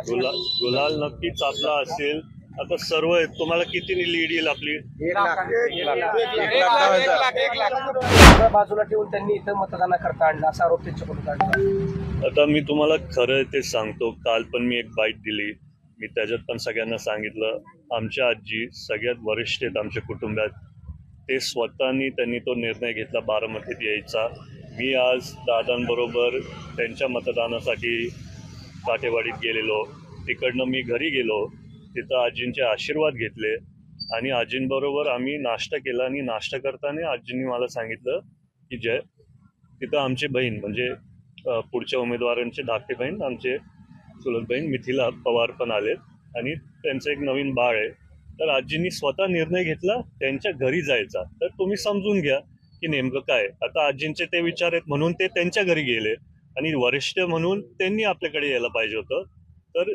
गुलाल नक्कीच आपला असेल. आता सर्व तुम्हाला किती लीड येईल आपली? 1,00,000 बाजूला ठेवून त्यांनी इथं मतदानाकरता आणलं असा आरोप त्यांच्याकडून काढला. आता मी तुम्हाला खरं ते सांगतो. काल पण मी एक बाईट दिली. मी त्याच्यात पण सगळ्यांना सांगितलं, आमच्या आजी सगळ्यात वरिष्ठ आहेत आमच्या कुटुंबात. ते स्वतःनी त्यांनी तो निर्णय घेतला बारामतीत यायचा. मी आज दादांबरोबर त्यांच्या मतदानासाठी काटेवाडीत गेलेलो. तिकडनं मी घरी गेलो. तिथं आजींचे आशीर्वाद घेतले आणि आजींबरोबर आम्ही नाश्ता केला. आणि नाश्ता करताना आजींनी मला सांगितलं की तिथं आमची बहीण म्हणजे पुढच्या उमेदवारांचे धाकटे बहीण आमचे चुलत बहीण मिथिला पवार पण आलेत आणि त्यांचं एक नवीन बाळ आहे. तर आजींनी स्वतः निर्णय घेतला त्यांच्या घरी जायचा. तर तुम्ही समजून घ्या की नेमकं काय. आता आजींचे ते विचार आहेत म्हणून ते त्यांच्या घरी गेले आणि वरिष्ठ म्हणून त्यांनी आपल्याकडे यायला पाहिजे होतं. तर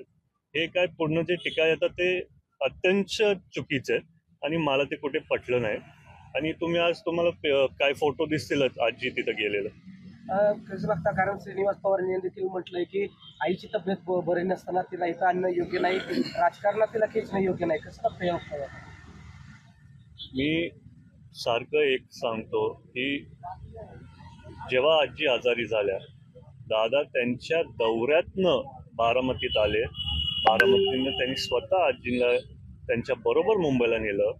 हे काय पूर्ण जे टीका येतात ते अत्यंत चुकीचं आहे आणि मला ते कुठे पटलं नाही. आणि तुम्ही आज तुम्हाला काय फोटो दिसतीलच आजी तिथं गेलेलं. कसं लागतं, कारण श्रीनिवास पवार यांनी देखील म्हटलंय की आईची तब्येत बरी नसताना तिला इथं आणणं योग्य नाही, राजकारणात तिला खेचणं योग्य नाही. कसं लागतं? मी सारखं एक सांगतो की जेव्हा आजी आजारी झाल्या, दादा त्यांच्या दौऱ्यातनं बारामतीत आले. बारामतीनं त्यांनी स्वतः आजींना त्यांच्या बरोबर मुंबईला नेलं.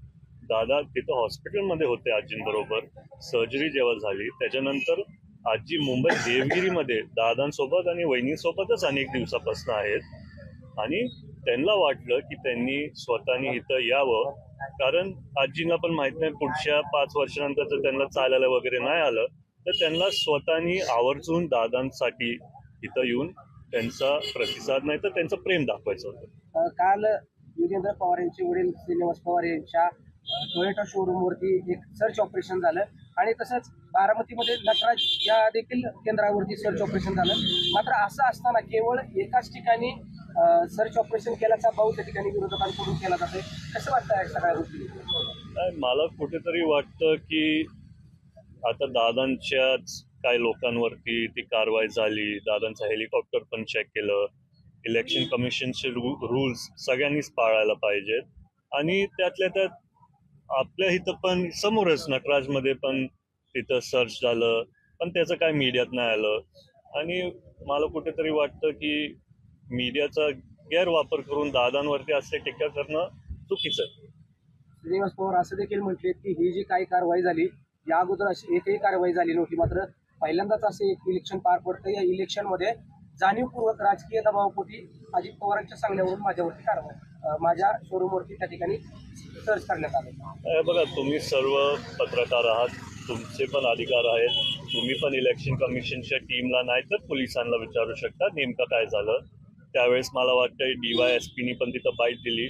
दादा तिथं हॉस्पिटलमध्ये होते आजींबरोबर. सर्जरी जेव्हा झाली त्याच्यानंतर आजी मुंबई देवगिरीमध्ये दादांसोबत आणि वहिनीसोबतच अनेक दिवसापासून आहेत. आणि त्यांना वाटलं की त्यांनी स्वतःनी इथं यावं, कारण आजींना पण माहित नाही पुढच्या 5 वर्षानंतर जर त्यांना चालायला वगैरे नाही आलं तर त्यांना स्वतःनी आवर्जून दादांसाठी इथं येऊन त्यांचा प्रतिसाद नाही तर त्यांचं प्रेम दाखवायचं होतं. काल योगेंद्र पवार यांचे वडील श्रीनिवास पवार यांच्या टोयोटा शोरूम वरती एक सर्च ऑपरेशन झालं आणि तसंच बारामतीमध्ये नटराज या देखील केंद्रावरती सर्च ऑपरेशन झालं. मात्र असं असताना केवळ एकाच ठिकाणी सर्च ऑपरेशन केल्याचा भाऊ त्या ठिकाणी विरोधकांकडून केला जातोय. कसं वाटतं सगळ्या गोष्टी? मला कुठेतरी वाटतं की आता दादांच्याच काही लोकांवरती ती कारवाई झाली. दादांचं हेलिकॉप्टर पण चेक केलं. इलेक्शन कमिशनचे रूल्स सगळ्यांनीच पाळायला पाहिजेत. आणि त्यातल्या त्यात आपल्या इथं पण समोरच नटराजमध्ये पण तिथं सर्च झालं पण त्याचं काय मीडियात नाही आलं. आणि मला कुठेतरी वाटतं की मीडियाचा गैरवापर करून दादांवरती असे टीका करणं चुकीचं आहे. श्रीनिवास पवार असं देखील म्हटले की ही जी काही कारवाई झाली या अगोदर अशी एकही कारवाई झाली नव्हती. मात्र पहिल्यांदाच असे एक इलेक्शन पार पडतं. या इलेक्शनमध्ये जाणीवपूर्वक राजकीय दबावापोटी अजित पवारांच्या सांगण्यावरून माझ्यावरती कारवाई, माझ्या शोरूमवरती त्या ठिकाणी सर्च करण्यात आलं. बघा, तुम्ही सर्व पत्रकार आहात, तुमचे पण अधिकार आहेत. तुम्ही पण इलेक्शन कमिशनच्या टीमला नाही तर पोलिसांना विचारू शकता नेमकं काय झालं. त्यावेळेस मला वाटतं DYSPनी पण तिथं बाईट दिली,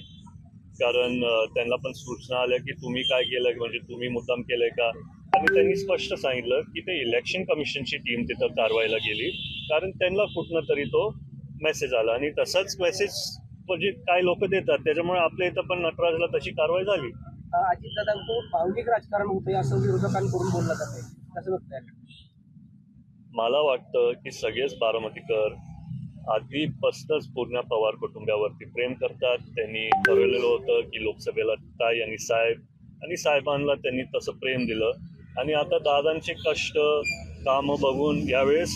कारण त्यांना पण सूचना आल्या की तुम्ही काय केलं, म्हणजे तुम्ही मुद्दाम केलंय का. आणि त्यांनी स्पष्ट सांगितलं की ते इलेक्शन कमिशनची टीम तिथं कारवाईला गेली कारण त्यांना कुठनं तरी तो मेसेज आला. आणि तसाच मेसेज म्हणजे काय लोक देतात, त्याच्यामुळे आपल्या इथं पण नटराजला तशी कारवाई झाली. अजितदादांचं भावनिक राजकारण होतंय असं विरोधकांकडून बोललं जातंय. कसं बघताय? मला वाटतं की सगळेच बारामतीकर आधीपासूनच पूर्ण पवार कुटुंबावरती प्रेम करतात. त्यांनी ठरवलेलं होतं की लोकसभेला ताई आणि साहेब, आणि साहेबांना त्यांनी तसं प्रेम दिलं. आणि आता दादांचे कष्ट कामं बघून यावेळेस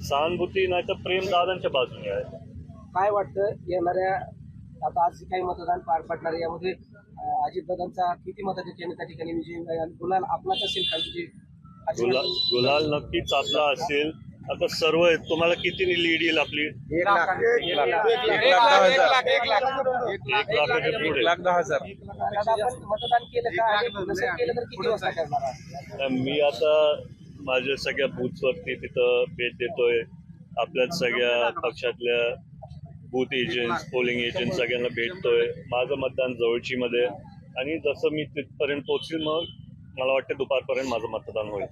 सहानुभूती नाही तर प्रेम दादांच्या बाजूने आहे. काय वाटतं येणाऱ्या आता आज काही मतदान पार पडणार आहे यामध्ये अजितदादांचा किती मताधिक्याने त्या ठिकाणी विजय गुलाल आपलाच असेल का? गुलाल नक्कीच आपला असेल. आता सर्व तुम्हाला किती लीड येईल आपली? 1,10,000. मतदान केलं का? केलं तर किती वाजता करणार? मी आता माझ्या सगळ्या बूथवरती तिथं भेट देतोय. आपल्याच सगळ्या पक्षातल्या बूथ एजंट्स, पोलिंग एजंट सगळ्यांना भेटतोय. माझं मतदान जवळचीमध्ये आणि जसं मी तिथपर्यंत पोहोचेल मग मला वाटतं दुपारपर्यंत माझं मतदान होईल.